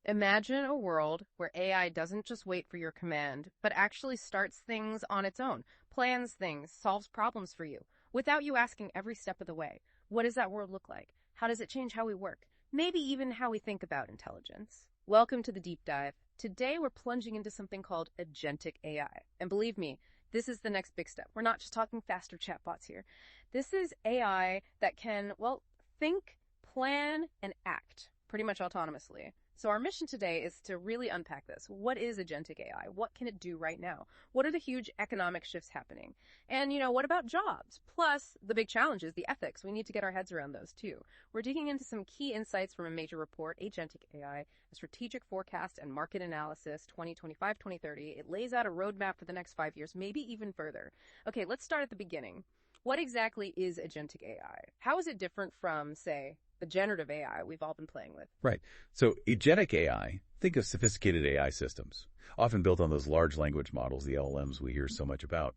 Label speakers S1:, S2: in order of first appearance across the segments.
S1: Imagine a world where AI doesn't just wait for your command, but actually starts things on its own, plans things, solves problems for you, without you asking every step of the way. What does that world look like? How does it change how we work? Maybe even how we think about intelligence. Welcome to the deep dive. Today we're plunging into something called agentic AI. And believe me, this is the next big step. We're not just talking faster chatbots here. This is AI that can, well, think, plan, and act pretty much autonomously. So our mission today is to really unpack this. What is agentic AI? What can it do right now? What are the huge economic shifts happening? And, what about jobs? Plus, the big challenge is the ethics. We need to get our heads around those too. We're digging into some key insights from a major report, Agentic AI, a strategic forecast and market analysis, 2025-2030. It lays out a roadmap for the next 5 years, maybe even further. Okay, let's start at the beginning. What exactly is agentic AI? How is it different from, say, the generative AI we've all been playing with?
S2: Right. So agentic AI, think of sophisticated AI systems, often built on those large language models, the LLMs we hear so much about.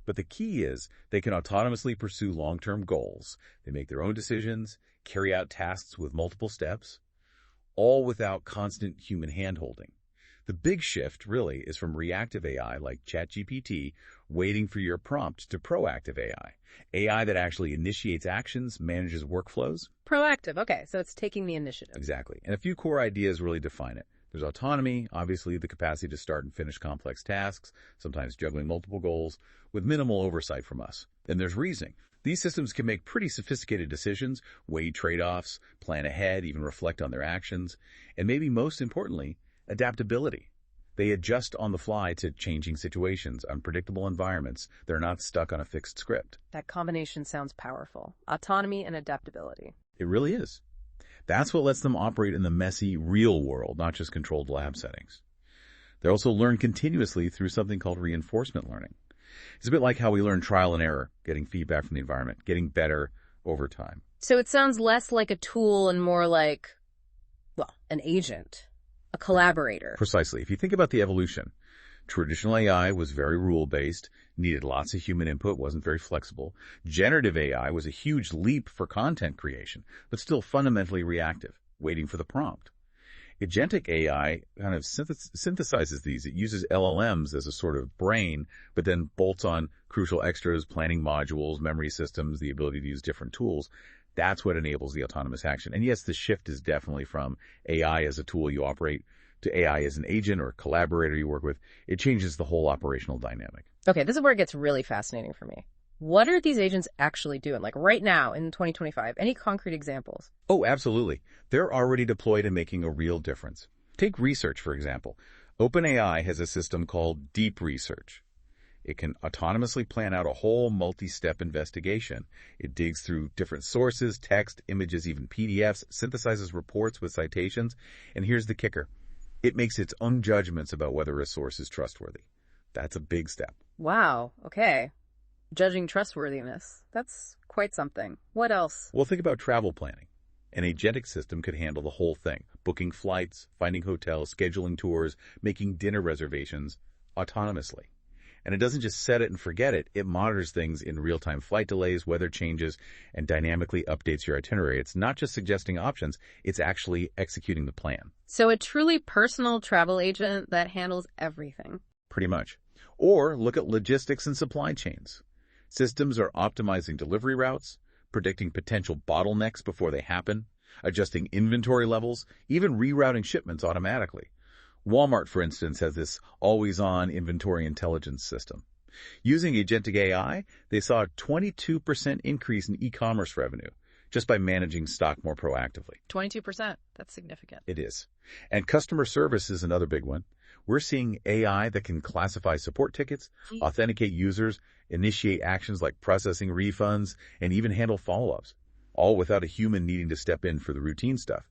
S2: But the key is they can autonomously pursue long-term goals. They make their own decisions, carry out tasks with multiple steps, all without constant human hand-holding. The big shift, really, is from reactive AI, like ChatGPT, waiting for your prompt, to proactive AI that actually initiates actions, manages workflows.
S1: Proactive, okay, so it's taking the initiative.
S2: Exactly. And a few core ideas really define it. There's autonomy, obviously the capacity to start and finish complex tasks, sometimes juggling multiple goals, with minimal oversight from us. Then there's reasoning. These systems can make pretty sophisticated decisions, weigh trade-offs, plan ahead, even reflect on their actions, and maybe most importantly, adaptability. They adjust on the fly to changing situations, unpredictable environments. They're not stuck on a fixed script.
S1: That combination sounds powerful. Autonomy and adaptability.
S2: It really is. That's what lets them operate in the messy, real world, not just controlled lab settings. They also learn continuously through something called reinforcement learning. It's a bit like how we learn trial and error, getting feedback from the environment, getting better over time.
S1: So it sounds less like a tool and more like, well, an agent. A collaborator.
S2: Precisely. If you think about the evolution, traditional AI was very rule-based, needed lots of human input, wasn't very flexible. Generative AI was a huge leap for content creation, but still fundamentally reactive, waiting for the prompt. Agentic AI kind of synthesizes these. It uses LLMs as a sort of brain, but then bolts on crucial extras, planning modules, memory systems, the ability to use different tools. That's what enables the autonomous action. And yes, the shift is definitely from AI as a tool you operate to AI as an agent or collaborator you work with. It changes the whole operational dynamic.
S1: Okay, this is where it gets really fascinating for me. What are these agents actually doing? Like right now in 2025, any concrete examples?
S2: Oh, absolutely. They're already deployed and making a real difference. Take research, for example. OpenAI has a system called Deep Research. It can autonomously plan out a whole multi-step investigation. It digs through different sources, text, images, even PDFs, synthesizes reports with citations, and here's the kicker. It makes its own judgments about whether a source is trustworthy. That's a big step.
S1: Wow, okay. Judging trustworthiness. That's quite something. What else?
S2: Well, think about travel planning. An agentic system could handle the whole thing, booking flights, finding hotels, scheduling tours, making dinner reservations autonomously. And it doesn't just set it and forget it. It monitors things in real-time flight delays, weather changes, and dynamically updates your itinerary. It's not just suggesting options. It's actually executing the plan.
S1: So a truly personal travel agent that handles everything.
S2: Pretty much. Or look at logistics and supply chains. Systems are optimizing delivery routes, predicting potential bottlenecks before they happen, adjusting inventory levels, even rerouting shipments automatically. Walmart, for instance, has this always-on inventory intelligence system. Using agentic AI, they saw a 22% increase in e-commerce revenue just by managing stock more proactively.
S1: 22%. That's significant.
S2: It is. And customer service is another big one. We're seeing AI that can classify support tickets, authenticate users, initiate actions like processing refunds, and even handle follow-ups, all without a human needing to step in for the routine stuff.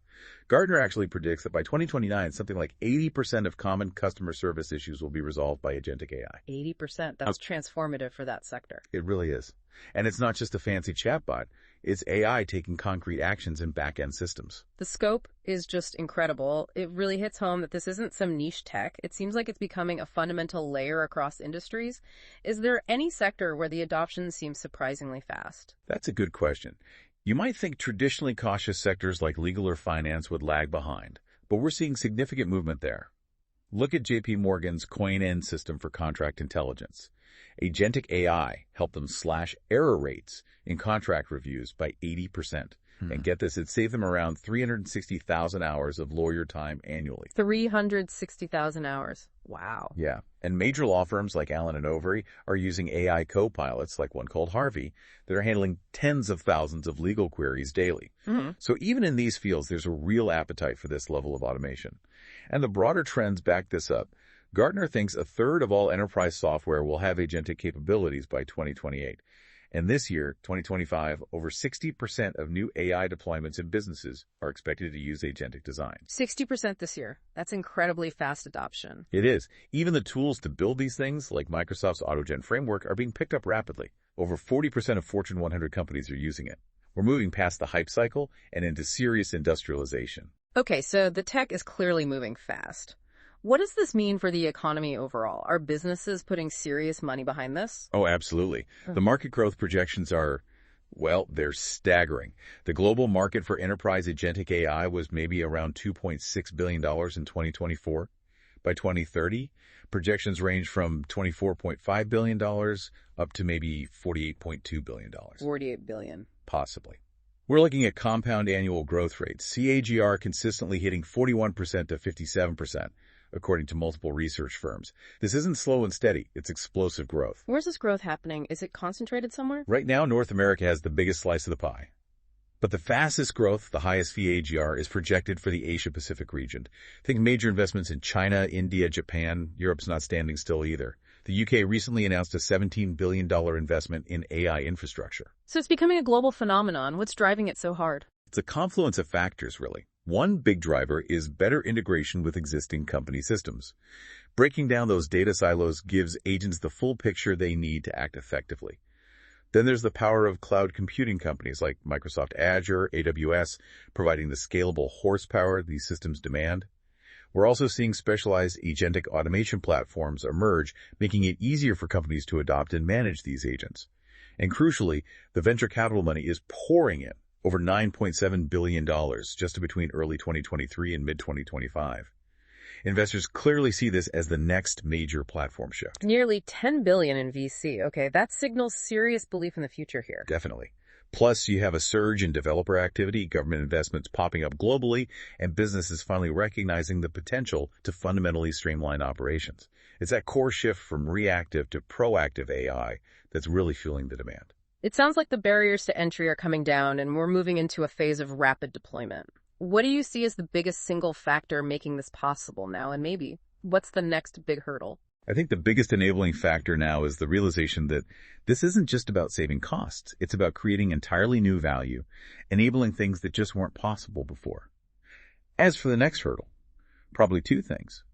S2: Gartner actually predicts that by 2029, something like 80% of common customer service issues will be resolved by agentic AI.
S1: 80%. That's transformative for that sector.
S2: It really is. And it's not just a fancy chatbot. It's AI taking concrete actions in back-end systems.
S1: The scope is just incredible. It really hits home that this isn't some niche tech. It seems like it's becoming a fundamental layer across industries. Is there any sector where the adoption seems surprisingly fast?
S2: That's a good question. You might think traditionally cautious sectors like legal or finance would lag behind, but we're seeing significant movement there. Look at JPMorgan's coin-end system for contract intelligence. Agentic AI helped them slash error rates in contract reviews by 80%. And get this, it saved them around 360,000 hours of lawyer time annually.
S1: 360,000 hours. Wow.
S2: Yeah. And major law firms like Allen & Overy are using AI co-pilots, like one called Harvey, that are handling tens of thousands of legal queries daily. So even in these fields, there's a real appetite for this level of automation. And the broader trends back this up. Gartner thinks a third of all enterprise software will have agentic capabilities by 2028. And this year, 2025, over 60% of new AI deployments in businesses are expected to use agentic design.
S1: 60% this year. That's incredibly fast adoption.
S2: It is. Even the tools to build these things, like Microsoft's AutoGen framework, are being picked up rapidly. Over 40% of Fortune 100 companies are using it. We're moving past the hype cycle and into serious industrialization.
S1: Okay, so the tech is clearly moving fast. What does this mean for the economy overall? Are businesses putting serious money behind this?
S2: Oh, absolutely. The market growth projections are, well, they're staggering. The global market for enterprise agentic AI was maybe around $2.6 billion in 2024. By 2030, projections range from $24.5 billion up to maybe $48.2 billion.
S1: 48 billion.
S2: Possibly. We're looking at compound annual growth rates, CAGR consistently hitting 41% to 57%. According to multiple research firms. This isn't slow and steady, it's explosive growth.
S1: Where's this growth happening? Is it concentrated somewhere?
S2: Right now, North America has the biggest slice of the pie. But the fastest growth, the highest CAGR, is projected for the Asia-Pacific region. Think major investments in China, India, Japan. Europe's not standing still either. The UK recently announced a $17 billion investment in AI infrastructure.
S1: So it's becoming a global phenomenon. What's driving it so hard?
S2: It's a confluence of factors, really. One big driver is better integration with existing company systems. Breaking down those data silos gives agents the full picture they need to act effectively. Then there's the power of cloud computing companies like Microsoft Azure, AWS, providing the scalable horsepower these systems demand. We're also seeing specialized agentic automation platforms emerge, making it easier for companies to adopt and manage these agents. And crucially, the venture capital money is pouring in. Over $9.7 billion just between early 2023 and mid-2025. Investors clearly see this as the next major platform shift.
S1: Nearly $10 billion in VC. Okay, that signals serious belief in the future here.
S2: Definitely. Plus, you have a surge in developer activity, government investments popping up globally, and businesses finally recognizing the potential to fundamentally streamline operations. It's that core shift from reactive to proactive AI that's really fueling the demand.
S1: It sounds like the barriers to entry are coming down and we're moving into a phase of rapid deployment. What do you see as the biggest single factor making this possible now? And maybe, what's the next big hurdle?
S2: I think the biggest enabling factor now is the realization that this isn't just about saving costs. It's about creating entirely new value, enabling things that just weren't possible before. As for the next hurdle, probably two things.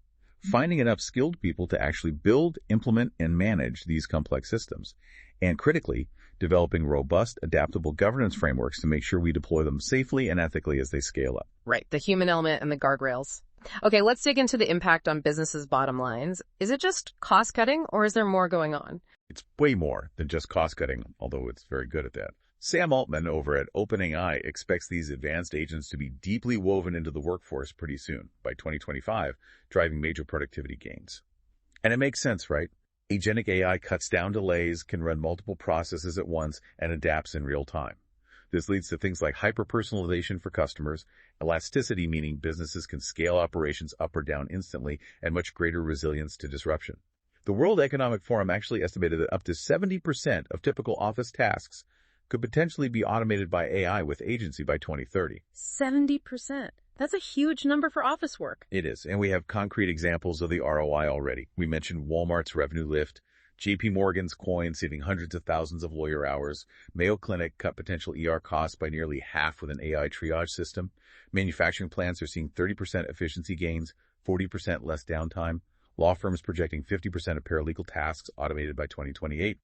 S2: Finding enough skilled people to actually build, implement, and manage these complex systems. And critically, developing robust, adaptable governance frameworks to make sure we deploy them safely and ethically as they scale up.
S1: Right, the human element and the guardrails. Okay, let's dig into the impact on businesses' bottom lines. Is it just cost cutting or is there more going on?
S2: It's way more than just cost cutting, although it's very good at that. Sam Altman over at OpenAI expects these advanced agents to be deeply woven into the workforce pretty soon, by 2025, driving major productivity gains. And it makes sense, right? Agentic AI cuts down delays, can run multiple processes at once, and adapts in real time. This leads to things like hyper-personalization for customers, elasticity meaning businesses can scale operations up or down instantly, and much greater resilience to disruption. The World Economic Forum actually estimated that up to 70% of typical office tasks could potentially be automated by AI with agency by 2030.
S1: 70%. That's a huge number for office work.
S2: It is, and we have concrete examples of the ROI already. We mentioned Walmart's revenue lift, JPMorgan's coin saving hundreds of thousands of lawyer hours, Mayo Clinic cut potential ER costs by nearly half with an AI triage system, manufacturing plants are seeing 30% efficiency gains, 40% less downtime, law firms projecting 50% of paralegal tasks automated by 2028.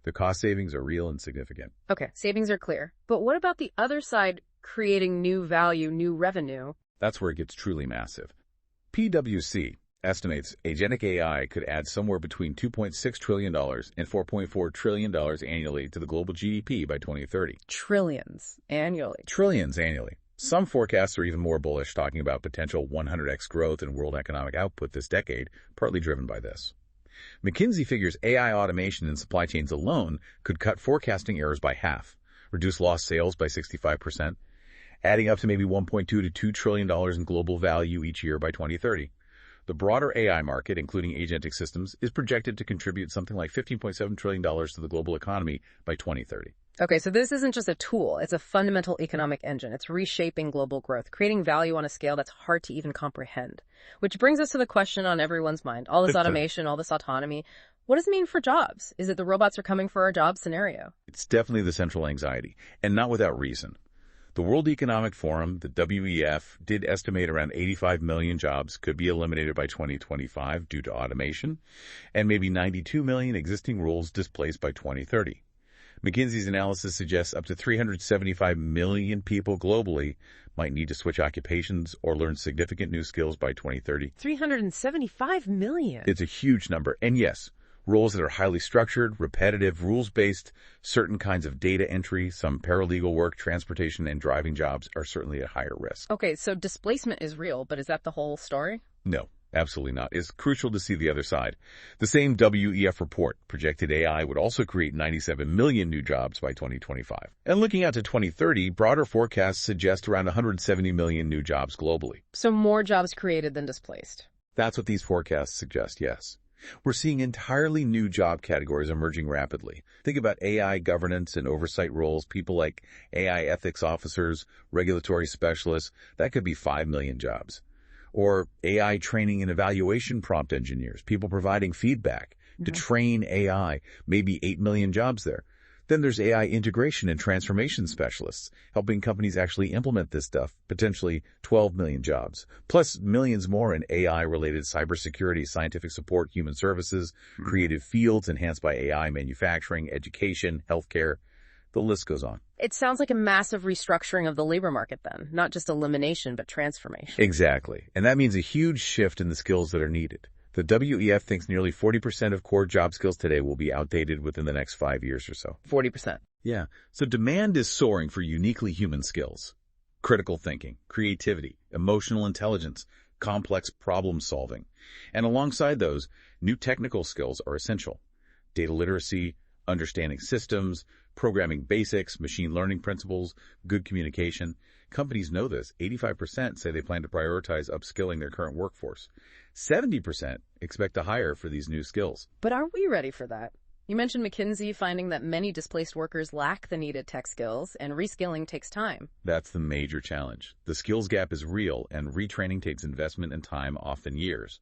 S2: The cost savings are real and significant.
S1: Okay, savings are clear. But what about the other side, creating new value, new revenue?
S2: That's where it gets truly massive. PwC estimates agentic AI could add somewhere between $2.6 trillion and $4.4 trillion annually to the global GDP by 2030.
S1: Trillions annually.
S2: Trillions annually. Some forecasts are even more bullish, talking about potential 100x growth in world economic output this decade, partly driven by this. McKinsey figures AI automation in supply chains alone could cut forecasting errors by half, reduce lost sales by 65%, adding up to maybe $1.2 to $2 trillion in global value each year by 2030. The broader AI market, including agentic systems, is projected to contribute something like $15.7 trillion to the global economy by 2030.
S1: Okay, so this isn't just a tool. It's a fundamental economic engine. It's reshaping global growth, creating value on a scale that's hard to even comprehend. Which brings us to the question on everyone's mind. All this automation, all this autonomy, what does it mean for jobs? Is it the robots are coming for our jobs scenario?
S2: It's definitely the central anxiety, and not without reason. The World Economic Forum, the WEF, did estimate around 85 million jobs could be eliminated by 2025 due to automation, and maybe 92 million existing roles displaced by 2030. McKinsey's analysis suggests up to 375 million people globally might need to switch occupations or learn significant new skills by 2030.
S1: 375 million?
S2: It's a huge number. And yes, roles that are highly structured, repetitive, rules-based, certain kinds of data entry, some paralegal work, transportation, and driving jobs are certainly at higher risk.
S1: Okay, so displacement is real, but is that the whole story?
S2: No. Absolutely not. It's crucial to see the other side. The same WEF report projected AI would also create 97 million new jobs by 2025. And looking out to 2030, broader forecasts suggest around 170 million new jobs globally.
S1: So more jobs created than displaced.
S2: That's what these forecasts suggest, yes. We're seeing entirely new job categories emerging rapidly. Think about AI governance and oversight roles, people like AI ethics officers, regulatory specialists. That could be 5 million jobs. Or AI training and evaluation prompt engineers, people providing feedback to train AI, maybe 8 million jobs there. Then there's AI integration and transformation specialists, helping companies actually implement this stuff, potentially 12 million jobs, plus millions more in AI-related cybersecurity, scientific support, human services, creative fields enhanced by AI, manufacturing, education, healthcare. The list goes on.
S1: It sounds like a massive restructuring of the labor market then, not just elimination, but transformation.
S2: Exactly. And that means a huge shift in the skills that are needed. The WEF thinks nearly 40% of core job skills today will be outdated within the next 5 years or so.
S1: 40%.
S2: Yeah. So demand is soaring for uniquely human skills. Critical thinking, creativity, emotional intelligence, complex problem solving. And alongside those, new technical skills are essential. Data literacy, understanding systems, programming basics, machine learning principles, good communication. Companies know this. 85% say they plan to prioritize upskilling their current workforce. 70% expect to hire for these new skills.
S1: But are we ready for that? You mentioned McKinsey finding that many displaced workers lack the needed tech skills, and reskilling takes time.
S2: That's the major challenge. The skills gap is real, and retraining takes investment and time, often years.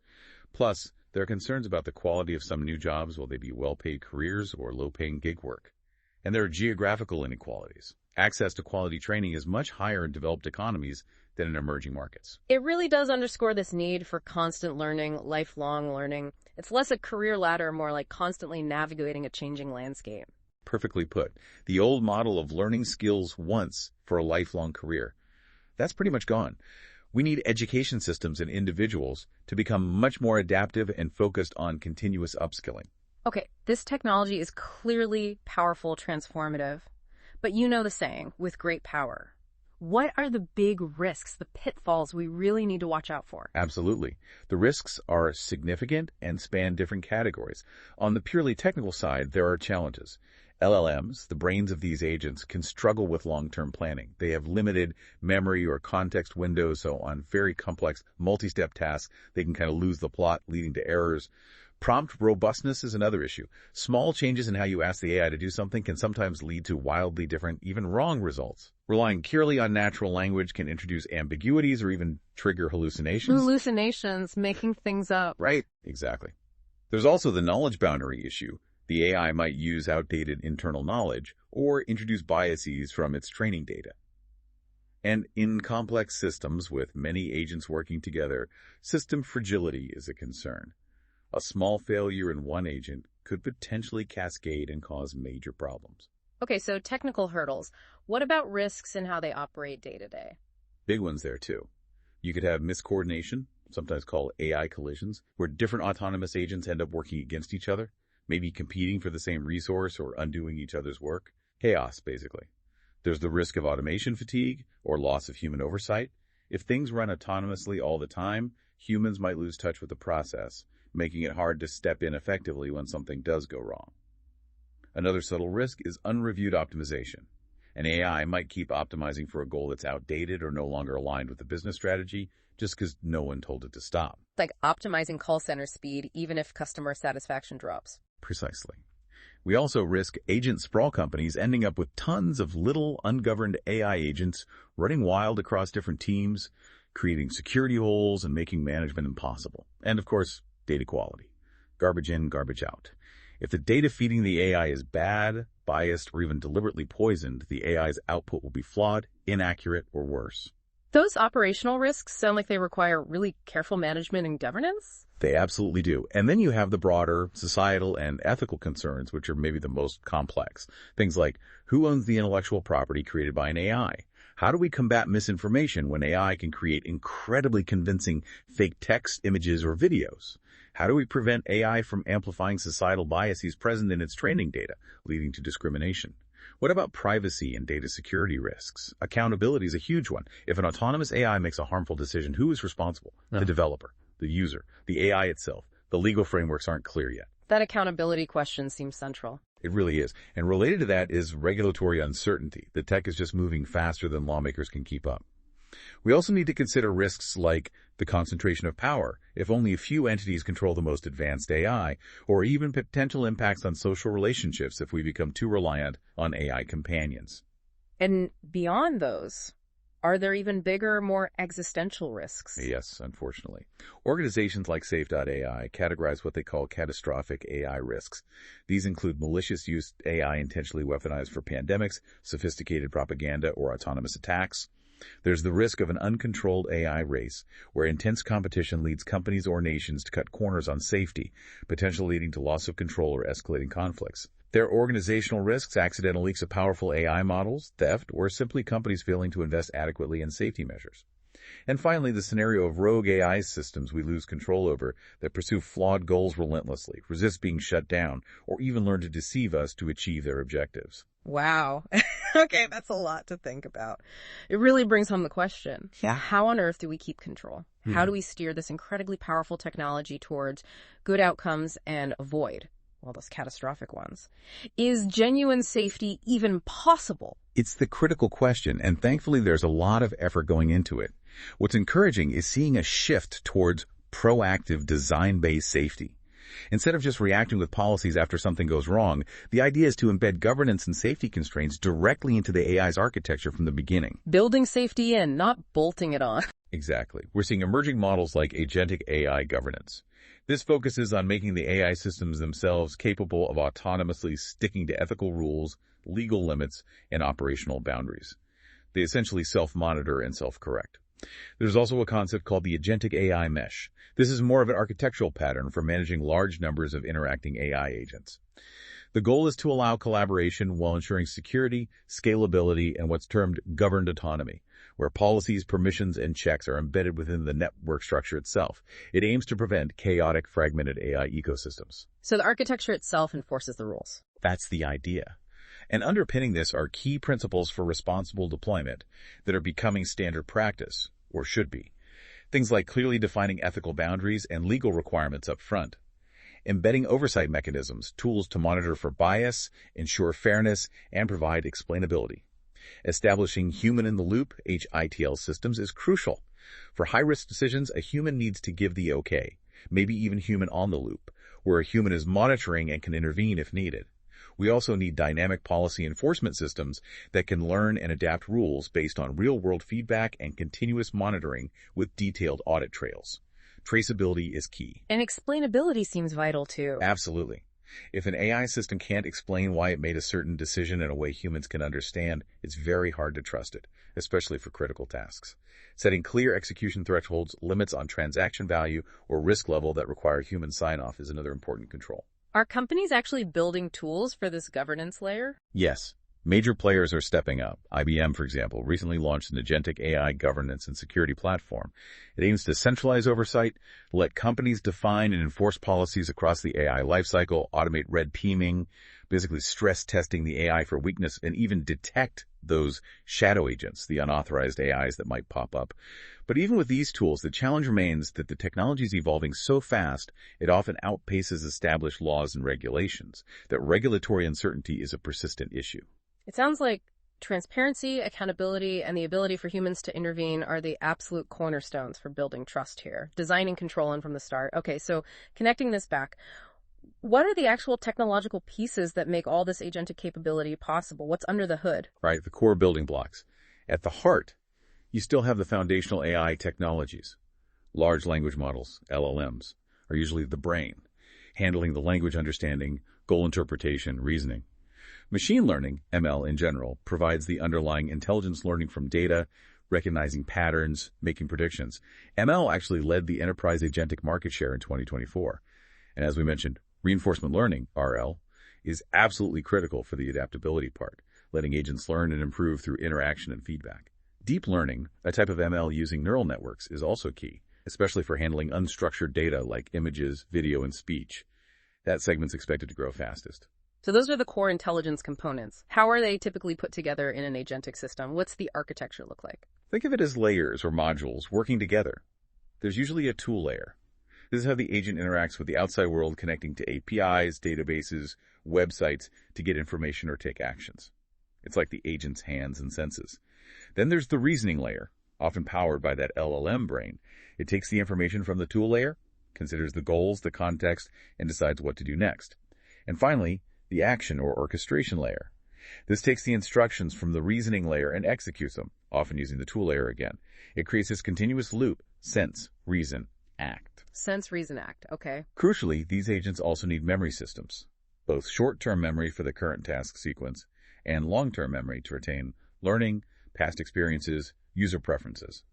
S2: Plus, there are concerns about the quality of some new jobs, will they be well-paid careers or low-paying gig work. And there are geographical inequalities. Access to quality training is much higher in developed economies than in emerging markets.
S1: It really does underscore this need for constant learning, lifelong learning. It's less a career ladder, more like constantly navigating a changing landscape.
S2: Perfectly put. The old model of learning skills once for a lifelong career, that's pretty much gone. We need education systems and individuals to become much more adaptive and focused on continuous upskilling.
S1: Okay, this technology is clearly powerful, transformative. But you know the saying, with great power. What are the big risks, the pitfalls we really need to watch out for?
S2: Absolutely. The risks are significant and span different categories. On the purely technical side, there are challenges. LLMs, the brains of these agents, can struggle with long-term planning. They have limited memory or context windows, so on very complex multi-step tasks, they can kind of lose the plot, leading to errors. Prompt robustness is another issue. Small changes in how you ask the AI to do something can sometimes lead to wildly different, even wrong results. Relying purely on natural language can introduce ambiguities or even trigger hallucinations.
S1: Hallucinations, making things up.
S2: Right, exactly. There's also the knowledge boundary issue. The AI might use outdated internal knowledge or introduce biases from its training data. And in complex systems with many agents working together, system fragility is a concern. A small failure in one agent could potentially cascade and cause major problems.
S1: Okay, so technical hurdles. What about risks and how they operate day to day?
S2: Big ones there, too. You could have miscoordination, sometimes called AI collisions, where different autonomous agents end up working against each other, maybe competing for the same resource or undoing each other's work. Chaos, basically. There's the risk of automation fatigue or loss of human oversight. If things run autonomously all the time, humans might lose touch with the process, making it hard to step in effectively when something does go wrong. Another subtle risk is unreviewed optimization. An AI might keep optimizing for a goal that's outdated or no longer aligned with the business strategy just because no one told it to stop.
S1: Like optimizing call center speed even if customer satisfaction drops.
S2: Precisely. We also risk agent sprawl companies ending up with tons of little ungoverned AI agents running wild across different teams, creating security holes and making management impossible. And of course, data quality. Garbage in, garbage out. If the data feeding the AI is bad, biased, or even deliberately poisoned, the AI's output will be flawed, inaccurate, or worse.
S1: Those operational risks sound like they require really careful management and governance.
S2: They absolutely do. And then you have the broader societal and ethical concerns, which are maybe the most complex. Things like, who owns the intellectual property created by an AI? How do we combat misinformation when AI can create incredibly convincing fake text, images, or videos? How do we prevent AI from amplifying societal biases present in its training data, leading to discrimination? What about privacy and data security risks? Accountability is a huge one. If an autonomous AI makes a harmful decision, who is responsible? The developer, the user, the AI itself. The legal frameworks aren't clear yet.
S1: That accountability question seems central.
S2: It really is. And related to that is regulatory uncertainty. The tech is just moving faster than lawmakers can keep up. We also need to consider risks like the concentration of power, if only a few entities control the most advanced AI, or even potential impacts on social relationships if we become too reliant on AI companions.
S1: And beyond those, are there even bigger, more existential risks?
S2: Yes, unfortunately. Organizations like Safe.ai categorize what they call catastrophic AI risks. These include malicious use AI intentionally weaponized for pandemics, sophisticated propaganda, or autonomous attacks. There's the risk of an uncontrolled AI race, where intense competition leads companies or nations to cut corners on safety, potentially leading to loss of control or escalating conflicts. There are organizational risks, accidental leaks of powerful AI models, theft, or simply companies failing to invest adequately in safety measures. And finally, the scenario of rogue AI systems we lose control over that pursue flawed goals relentlessly, resist being shut down, or even learn to deceive us to achieve their objectives.
S1: Wow. Okay, that's a lot to think about. It really brings home the question.
S2: Yeah.
S1: How on earth do we keep control? How do we steer this incredibly powerful technology towards good outcomes and avoid, well, those catastrophic ones? Is genuine safety even possible?
S2: It's the critical question, and thankfully there's a lot of effort going into it. What's encouraging is seeing a shift towards proactive design-based safety. Instead of just reacting with policies after something goes wrong, the idea is to embed governance and safety constraints directly into the AI's architecture from the beginning.
S1: Building safety in, not bolting it on.
S2: Exactly. We're seeing emerging models like agentic AI governance. This focuses on making the AI systems themselves capable of autonomously sticking to ethical rules, legal limits, and operational boundaries. They essentially self-monitor and self-correct. There's also a concept called the agentic AI mesh. This is more of an architectural pattern for managing large numbers of interacting AI agents. The goal is to allow collaboration while ensuring security, scalability, and what's termed governed autonomy, where policies, permissions, and checks are embedded within the network structure itself. It aims to prevent chaotic, fragmented AI ecosystems.
S1: So the architecture itself enforces the rules.
S2: That's the idea. And underpinning this are key principles for responsible deployment that are becoming standard practice, or should be. Things like clearly defining ethical boundaries and legal requirements up front. Embedding oversight mechanisms, tools to monitor for bias, ensure fairness, and provide explainability. Establishing human-in-the-loop (HITL) systems is crucial. For high-risk decisions, a human needs to give the okay, maybe even human-on-the-loop, where a human is monitoring and can intervene if needed. We also need dynamic policy enforcement systems that can learn and adapt rules based on real-world feedback and continuous monitoring with detailed audit trails. Traceability is key.
S1: And explainability seems vital too.
S2: Absolutely. If an AI system can't explain why it made a certain decision in a way humans can understand, it's very hard to trust it, especially for critical tasks. Setting clear execution thresholds, limits on transaction value, or risk level that require human sign-off is another important control.
S1: Are companies actually building tools for this governance layer?
S2: Yes. Major players are stepping up. IBM, for example, recently launched an agentic AI governance and security platform. It aims to centralize oversight, let companies define and enforce policies across the AI lifecycle, automate red teaming, basically stress testing the AI for weakness, and even detect those shadow agents, the unauthorized AIs that might pop up. But even with these tools, the challenge remains that the technology is evolving so fast, it often outpaces established laws and regulations, that regulatory uncertainty is a persistent issue.
S1: It sounds like transparency, accountability, and the ability for humans to intervene are the absolute cornerstones for building trust here, designing control in from the start. Okay, so connecting this back, what are the actual technological pieces that make all this agentic capability possible? What's under the hood?
S2: Right, the core building blocks. At the heart, you still have the foundational AI technologies. Large language models, LLMs, are usually the brain, handling the language understanding, goal interpretation, reasoning. Machine learning, ML in general, provides the underlying intelligence learning from data, recognizing patterns, making predictions. ML actually led the enterprise agentic market share in 2024. And as we mentioned, reinforcement learning, RL, is absolutely critical for the adaptability part, letting agents learn and improve through interaction and feedback. Deep learning, a type of ML using neural networks, is also key, especially for handling unstructured data like images, video, and speech. That segment's expected to grow fastest.
S1: So those are the core intelligence components. How are they typically put together in an agentic system? What's the architecture look like?
S2: Think of it as layers or modules working together. There's usually a tool layer. This is how the agent interacts with the outside world, connecting to APIs, databases, websites to get information or take actions. It's like the agent's hands and senses. Then there's the reasoning layer, often powered by that LLM brain. It takes the information from the tool layer, considers the goals, the context, and decides what to do next. And finally, the action or orchestration layer. This takes the instructions from the reasoning layer and executes them, often using the tool layer again. It creates this continuous loop: sense, reason, act.
S1: Sense, reason, act. Okay.
S2: Crucially, these agents also need memory systems, both short-term memory for the current task sequence and long-term memory to retain learning, past experiences, user preferences.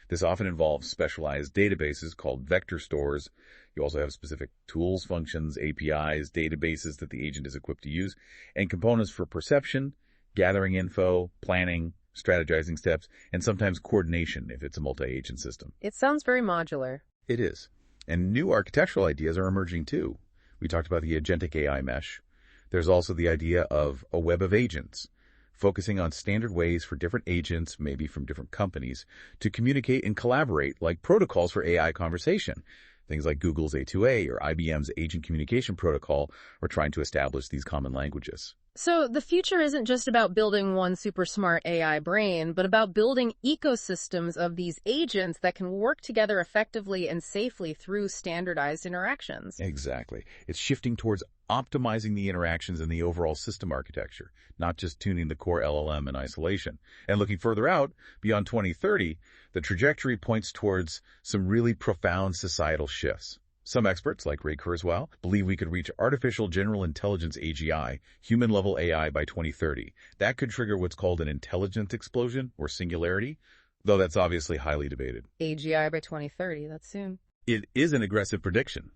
S2: This often involves specialized databases called vector stores. You also have specific tools, functions, APIs, databases that the agent is equipped to use, and components for perception, gathering info, planning, strategizing steps, and sometimes coordination if it's a multi-agent system.
S1: It sounds very modular.
S2: It is. And new architectural ideas are emerging too. We talked about the agentic AI mesh. There's also the idea of a web of agents, focusing on standard ways for different agents, maybe from different companies, to communicate and collaborate, like protocols for AI conversation. Things like Google's A2A or IBM's Agent Communication Protocol are trying to establish these common languages.
S1: So the future isn't just about building one super smart AI brain, but about building ecosystems of these agents that can work together effectively and safely through standardized interactions.
S2: Exactly. It's shifting towards optimizing the interactions in the overall system architecture, not just tuning the core LLM in isolation. And looking further out, beyond 2030, the trajectory points towards some really profound societal shifts. Some experts, like Ray Kurzweil, believe we could reach artificial general intelligence AGI, human-level AI, by 2030. That could trigger what's called an intelligence explosion or singularity, though that's obviously highly debated.
S1: AGI by 2030, that's soon.
S2: It is an aggressive prediction.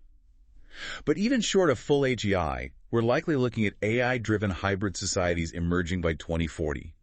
S2: But even short of full AGI, we're likely looking at AI-driven hybrid societies emerging by 2040.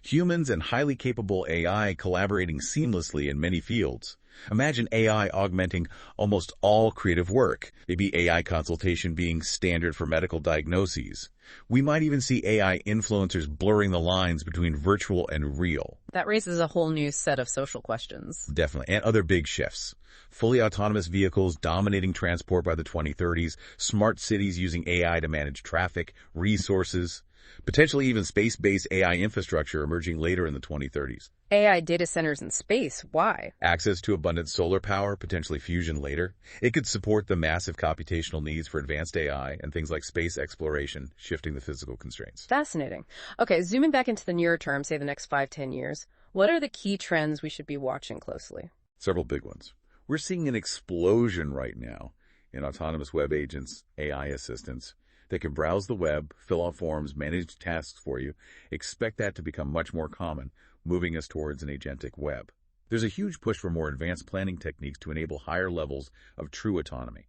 S2: Humans and highly capable AI collaborating seamlessly in many fields. Imagine AI augmenting almost all creative work, maybe AI consultation being standard for medical diagnoses. We might even see AI influencers blurring the lines between virtual and real.
S1: That raises a whole new set of social questions.
S2: Definitely. And other big shifts. Fully autonomous vehicles dominating transport by the 2030s, smart cities using AI to manage traffic, resources, potentially even space-based AI infrastructure emerging later in the 2030s.
S1: AI data centers in space, why?
S2: Access to abundant solar power, potentially fusion later. It could support the massive computational needs for advanced AI and things like space exploration, shifting the physical constraints.
S1: Fascinating. Okay, zooming back into the nearer term, say the next 5-10 years, what are the key trends we should be watching closely?
S2: Several big ones. We're seeing an explosion right now in autonomous web agents, AI assistants. They can browse the web, fill out forms, manage tasks for you. Expect that to become much more common, moving us towards an agentic web. There's a huge push for more advanced planning techniques to enable higher levels of true autonomy.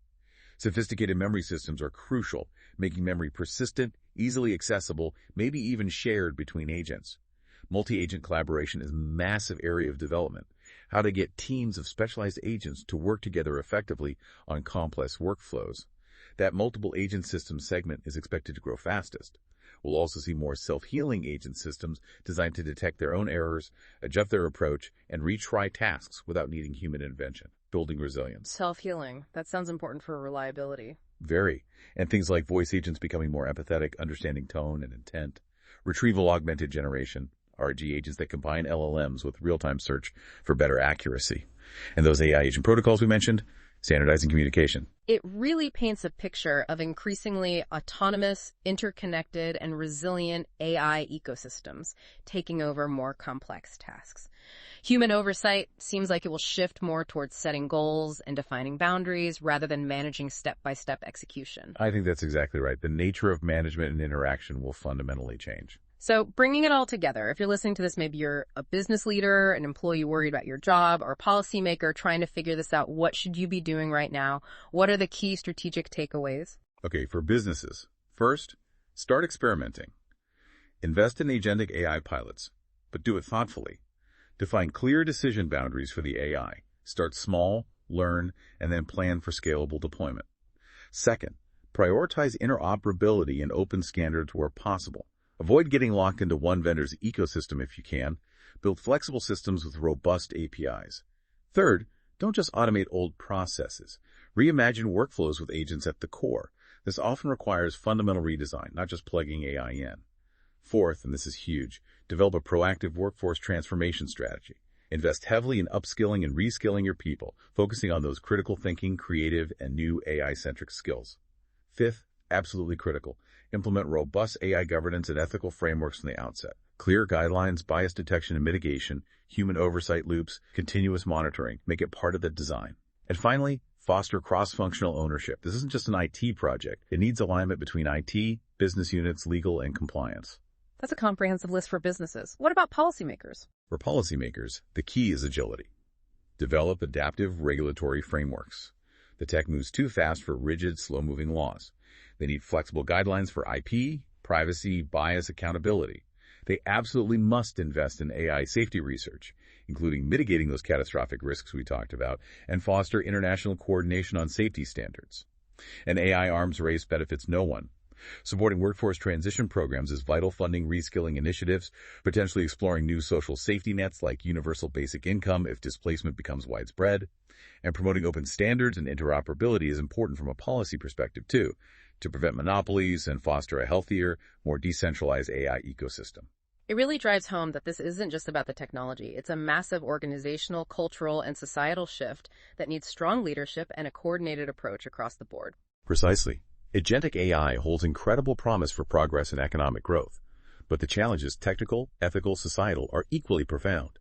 S2: Sophisticated memory systems are crucial, making memory persistent, easily accessible, maybe even shared between agents. Multi-agent collaboration is a massive area of development. How to get teams of specialized agents to work together effectively on complex workflows. That multiple agent system segment is expected to grow fastest. We'll also see more self-healing agent systems designed to detect their own errors, adjust their approach, and retry tasks without needing human intervention, building resilience.
S1: Self-healing. That sounds important for reliability.
S2: Very. And things like voice agents becoming more empathetic, understanding tone and intent. Retrieval augmented generation, RG agents that combine LLMs with real-time search for better accuracy. And those AI agent protocols we mentioned, standardizing communication.
S1: It really paints a picture of increasingly autonomous, interconnected, and resilient AI ecosystems taking over more complex tasks. Human oversight seems like it will shift more towards setting goals and defining boundaries rather than managing step-by-step execution.
S2: I think that's exactly right. The nature of management and interaction will fundamentally change.
S1: So bringing it all together, if you're listening to this, maybe you're a business leader, an employee worried about your job, or a policymaker trying to figure this out. What should you be doing right now? What are the key strategic takeaways?
S2: Okay, for businesses. First, start experimenting. Invest in agentic AI pilots, but do it thoughtfully. Define clear decision boundaries for the AI. Start small, learn, and then plan for scalable deployment. Second, prioritize interoperability and open standards where possible. Avoid getting locked into one vendor's ecosystem if you can. Build flexible systems with robust APIs. Third, don't just automate old processes. Reimagine workflows with agents at the core. This often requires fundamental redesign, not just plugging AI in. Fourth, and this is huge, develop a proactive workforce transformation strategy. Invest heavily in upskilling and reskilling your people, focusing on those critical thinking, creative, and new AI-centric skills. Fifth, absolutely critical, implement robust AI governance and ethical frameworks from the outset. Clear guidelines, bias detection and mitigation, human oversight loops, continuous monitoring. Make it part of the design. And finally, foster cross-functional ownership. This isn't just an IT project. It needs alignment between IT, business units, legal, and compliance.
S1: That's a comprehensive list for businesses. What about policymakers?
S2: For policymakers, the key is agility. Develop adaptive regulatory frameworks. The tech moves too fast for rigid, slow-moving laws. They need flexible guidelines for IP, privacy, bias, accountability. They absolutely must invest in AI safety research, including mitigating those catastrophic risks we talked about, and foster international coordination on safety standards. An AI arms race benefits no one. Supporting workforce transition programs is vital, funding reskilling initiatives, potentially exploring new social safety nets like universal basic income if displacement becomes widespread, and promoting open standards and interoperability is important from a policy perspective too, to prevent monopolies and foster a healthier, more decentralized AI ecosystem.
S1: It really drives home that this isn't just about the technology. It's a massive organizational, cultural, and societal shift that needs strong leadership and a coordinated approach across the board.
S2: Precisely. Agentic AI holds incredible promise for progress and economic growth, but the challenges, technical, ethical, societal, are equally profound.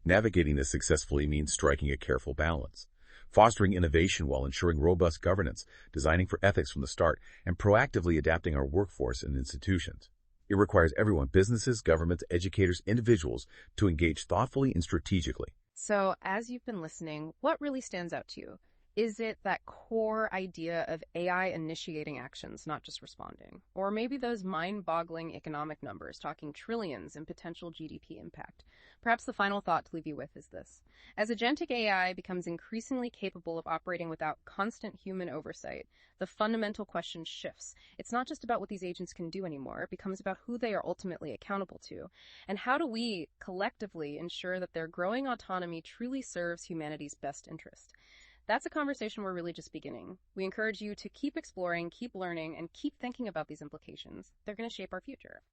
S2: Navigating this successfully means striking a careful balance, fostering innovation while ensuring robust governance, designing for ethics from the start, and proactively adapting our workforce and institutions. It requires everyone, businesses, governments, educators, individuals, to engage thoughtfully and strategically.
S1: So, as you've been listening, what really stands out to you? Is it that core idea of AI initiating actions, not just responding? Or maybe those mind-boggling economic numbers, talking trillions in potential GDP impact? Perhaps the final thought to leave you with is this. As agentic AI becomes increasingly capable of operating without constant human oversight, the fundamental question shifts. It's not just about what these agents can do anymore. It becomes about who they are ultimately accountable to. And how do we collectively ensure that their growing autonomy truly serves humanity's best interest? That's a conversation we're really just beginning. We encourage you to keep exploring, keep learning, and keep thinking about these implications. They're going to shape our future.